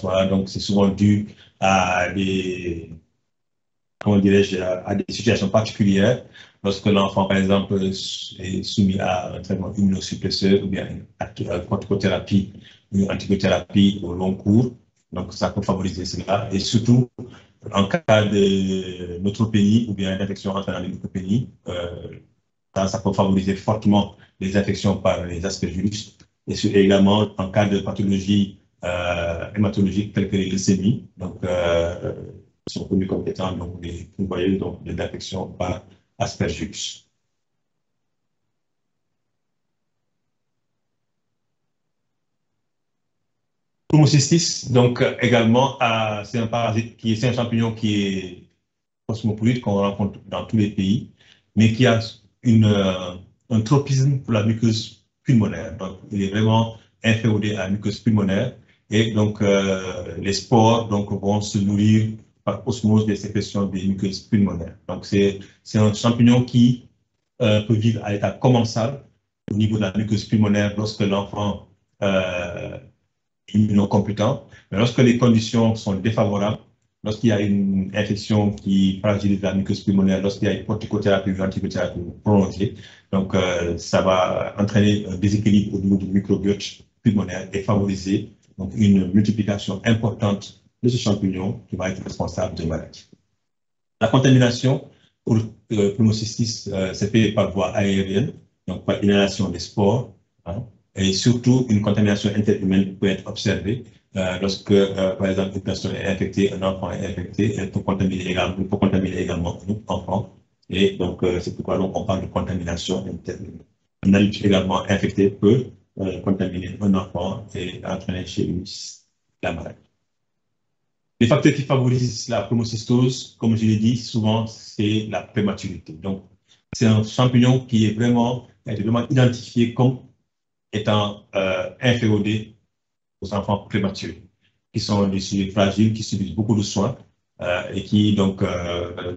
moment-là. Donc, c'est souvent dû à des, comment dirais-je, à des situations particulières. Lorsque l'enfant, par exemple, est soumis à un traitement immunosuppresseur ou bien une corticothérapie, une antibiothérapie au long cours, donc ça peut favoriser cela. Et surtout, en cas de neutropénie ou bien d'infection entraînant les neutropénies, ça peut favoriser fortement les infections par les aspergillus. Et également, en cas de pathologie hématologique telles que les leucémies, donc, sont connus comme étant donc, des infections par aspergillus. Pneumocystis, donc également, c'est un parasite c'est un champignon qui est cosmopolite qu'on rencontre dans tous les pays, mais qui a un tropisme pour la muqueuse pulmonaire. Donc, il est vraiment inféodé à la muqueuse pulmonaire. Et donc, les spores donc, vont se nourrir par osmose des sécrétions des muqueuses pulmonaires. Donc, c'est un champignon qui peut vivre à l'état commensal au niveau de la muqueuse pulmonaire lorsque l'enfant est immunocompétent. Mais lorsque les conditions sont défavorables, lorsqu'il y a une infection qui fragilise la muqueuse pulmonaire, lorsqu'il y a une corticothérapie ou antibiothérapie prolongée, donc ça va entraîner un déséquilibre au niveau du microbiote pulmonaire et favoriser donc, une multiplication importante de ce champignon qui va être responsable de maladies. La contamination pour pneumocystis se fait par voie aérienne, donc par inhalation des spores, hein, et surtout une contamination interhumaine peut être observée lorsque, par exemple, une personne est infectée, un enfant est infecté, elle peut contaminer également un autre enfant. Et donc, c'est pourquoi donc, on parle de contamination interhumaine. Un adulte également infecté peut contaminer un enfant et entraîner chez lui la maladie. Les facteurs qui favorisent la pneumocystose, comme je l'ai dit, souvent, c'est la prématurité. Donc, c'est un champignon qui est vraiment identifié comme étant inféodé aux enfants prématurés, qui sont des sujets fragiles, qui subissent beaucoup de soins et qui donc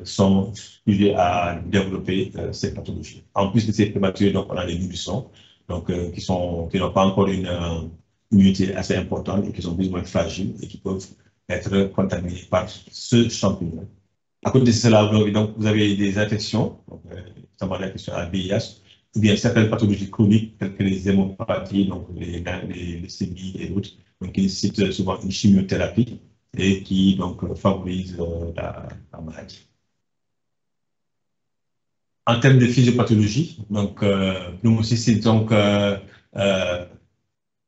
sont sujets à développer ces pathologies. En plus de ces prématurés, donc on a les nourrissons, donc qui n'ont pas encore une immunité assez importante et qui sont plus ou moins fragiles et qui peuvent être contaminés par ce champignon. À côté de cela, donc, vous avez des infections, notamment l'infection à VIH, ou bien certaines pathologies chroniques telles que les hémopathies, donc les leucémies et autres, donc qui nécessitent souvent une chimiothérapie et qui donc favorisent la maladie. En termes de physiopathologie, donc pneumocystis, donc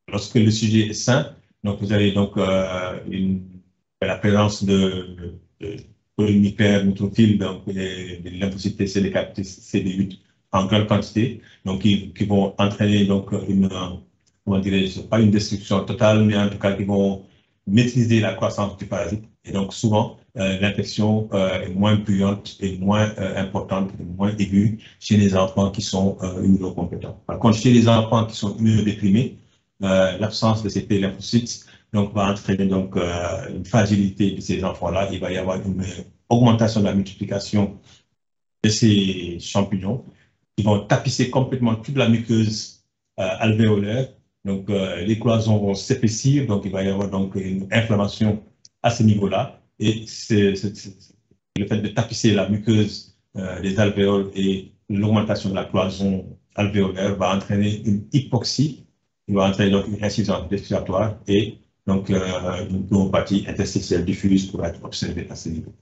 lorsque le sujet est sain, donc vous avez donc la présence de polymyxères neutrophile, donc des lymphocytes CD4, CD8 en grande quantité, donc qui vont entraîner donc comment dirais-je, pas une destruction totale, mais en tout cas qui vont maîtriser la croissance du parasite. Et donc souvent, l'infection est moins bruyante et moins importante, et moins aiguë chez les enfants qui sont immunocompétents. Par contre, chez les enfants qui sont immunodéprimés, l'absence de ces lymphocytes donc, va entraîner donc, une fragilité de ces enfants-là. Il va y avoir une augmentation de la multiplication de ces champignons qui vont tapisser complètement toute la muqueuse alvéolaire. Donc, les cloisons vont s'épaissir. Donc, il va y avoir donc, une inflammation à ce niveau-là. Et le fait de tapisser la muqueuse des alvéoles et l'augmentation de la cloison alvéolaire va entraîner une hypoxie. Il va entraîner donc une insuffisance respiratoire et donc une pneumopathie interstitielle diffuse pourra être observée à ce niveau.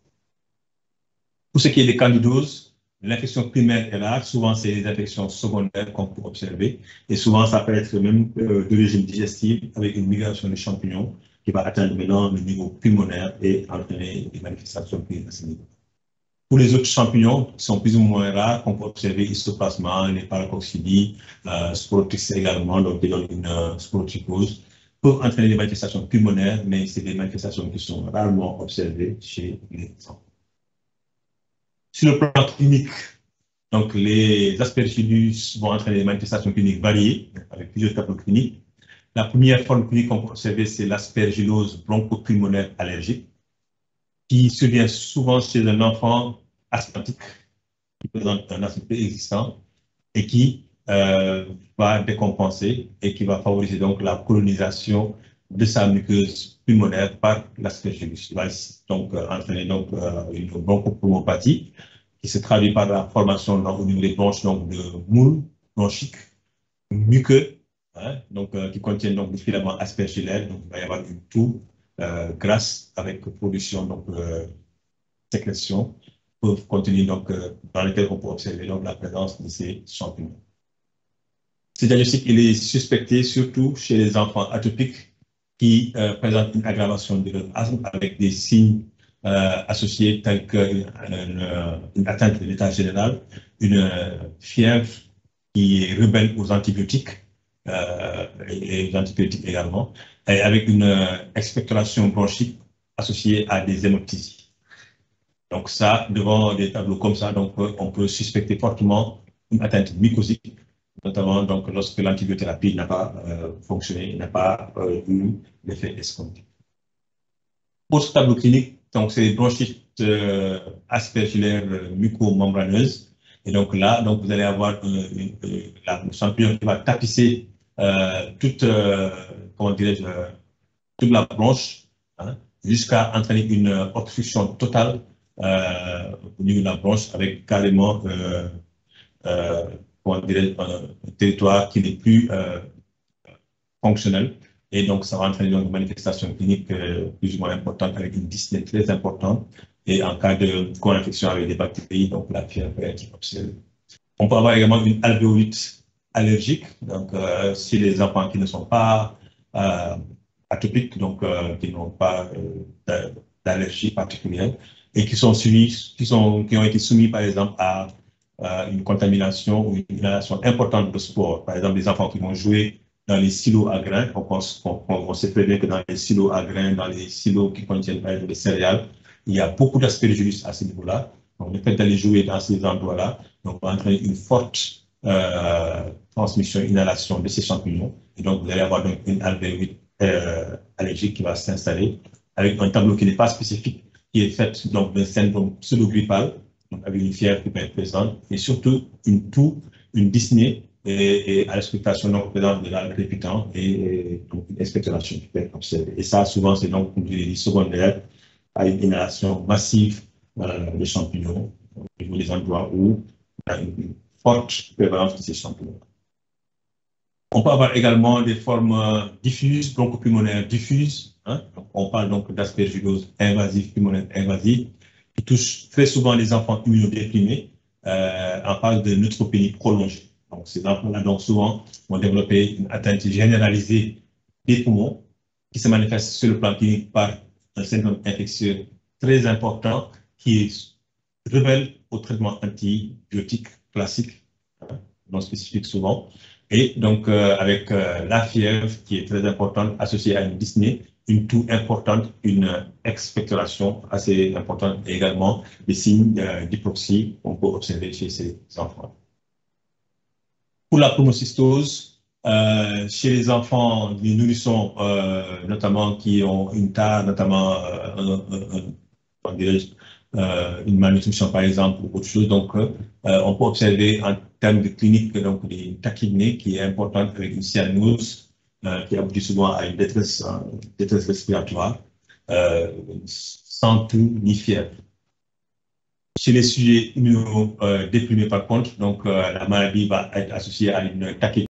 Pour ce qui est des candidoses, l'infection primaire est rare. Souvent, c'est des infections secondaires qu'on peut observer. Et souvent, ça peut être même d'origine digestive avec une migration de champignons qui va atteindre maintenant le niveau pulmonaire et entraîner des manifestations cliniques à ce niveau. Pour les autres champignons qui sont plus ou moins rares, qu'on peut observer histoplasma, les paracoccidies, sporotrix également, donc qui donnent une sporotrichose, peuvent entraîner des manifestations pulmonaires, mais c'est des manifestations qui sont rarement observées chez les enfants. Sur le plan clinique, donc les aspergillus vont entraîner des manifestations cliniques variées, avec plusieurs tableaux cliniques. La première forme clinique qu'on peut observer, c'est l'aspergillose bronchopulmonaire allergique, qui survient souvent chez un enfant asthmatique qui présente un asthme préexistant et qui va décompenser et qui va favoriser donc la colonisation de sa muqueuse pulmonaire par l'aspergillus. Il va donc entraîner donc, une bronchopneumopathie qui se traduit par la formation donc, au niveau des bronches donc, de moules bronchiques muqueux, hein, donc, qui contiennent donc, des filaments aspergillaires. Donc, il va y avoir une toux grasse avec production, donc sécrétion, peuvent contenir donc, dans lesquels on peut observer donc, la présence de ces champignons. Ce diagnostic il est suspecté surtout chez les enfants atopiques qui présentent une aggravation de leur asthme avec des signes associés tels qu'une atteinte de l'état général, une fièvre qui est rebelle aux antibiotiques et aux antibiotiques également, et avec une expectoration bronchique associée à des hémoptysies. Donc ça, devant des tableaux comme ça, donc, on peut suspecter fortement une atteinte mycosique, notamment donc, lorsque l'antibiothérapie n'a pas fonctionné, n'a pas eu l'effet escompté. Autre tableau clinique, donc c'est les bronchites aspergillaires mucomembraneuses. Et donc là, donc, vous allez avoir le champignon qui va tapisser toute, comment dirais-je, toute la bronche, hein, jusqu'à entraîner une obstruction totale au niveau de la bronche avec carrément comment dirais-je, un territoire qui n'est plus fonctionnel. Et donc, ça va entraîner donc, une manifestation clinique plus ou moins importante avec une dyspnée très importante. Et en cas de co-infection avec des bactéries, donc la fièvre peut être observée. On peut avoir également une alvéolite allergique, donc si les enfants qui ne sont pas atopiques, donc qui n'ont pas d'allergie particulière, et qui sont suivis, qui ont été soumis par exemple à une contamination ou une inhalation importante de sport. Par exemple, les enfants qui vont jouer dans les silos à grains, on sait très bien que dans les silos à grains, dans les silos qui contiennent par exemple des céréales, il y a beaucoup d'aspergillus à ce niveau-là. Donc, le fait d'aller jouer dans ces endroits-là, donc, va entraîner une forte transmission, inhalation de ces champignons. Et donc, vous allez avoir donc, une alvéolite allergique qui va s'installer avec un tableau qui n'est pas spécifique, qui est fait donc d'un syndrome pseudo-grippal, avec une fièvre qui peut être présente, et surtout une toux, une dyspnée, et à l'expectation donc présente de la crépitant et donc une expectoration qui peut être observée. Et ça, souvent, c'est donc, comme je l'ai dit, secondaire à une inhalation massive de champignons au niveau des endroits où il y a une forte prévalence de ces champignons. On peut avoir également des formes diffuses, bronchopulmonaires diffuses. Hein? Donc, on parle donc d'aspergillose invasive, pulmonaire invasive, qui touche très souvent les enfants immunodéprimés. On parle de neutropénie prolongée. Donc, ces enfants-là, donc, souvent, vont développer une atteinte généralisée des poumons qui se manifeste sur le plan clinique par un syndrome infectieux très important qui est rebelle au traitement antibiotique classique, hein, non spécifique souvent. Et donc, avec la fièvre qui est très importante, associée à une dyspnée, une toux importante, une expectoration assez importante et également des signes d'hypoxie qu'on peut observer chez ces enfants. Pour la pneumocystose, chez les enfants, les nourrissons, notamment qui ont une taille, notamment une malnutrition par exemple ou autre chose, donc on peut observer en termes de clinique donc une tachypnée qui est importante avec une cyanose qui aboutit souvent à une détresse respiratoire sans toux ni fièvre. Chez les sujets immunodéprimés par contre, donc la maladie va être associée à une tachypnée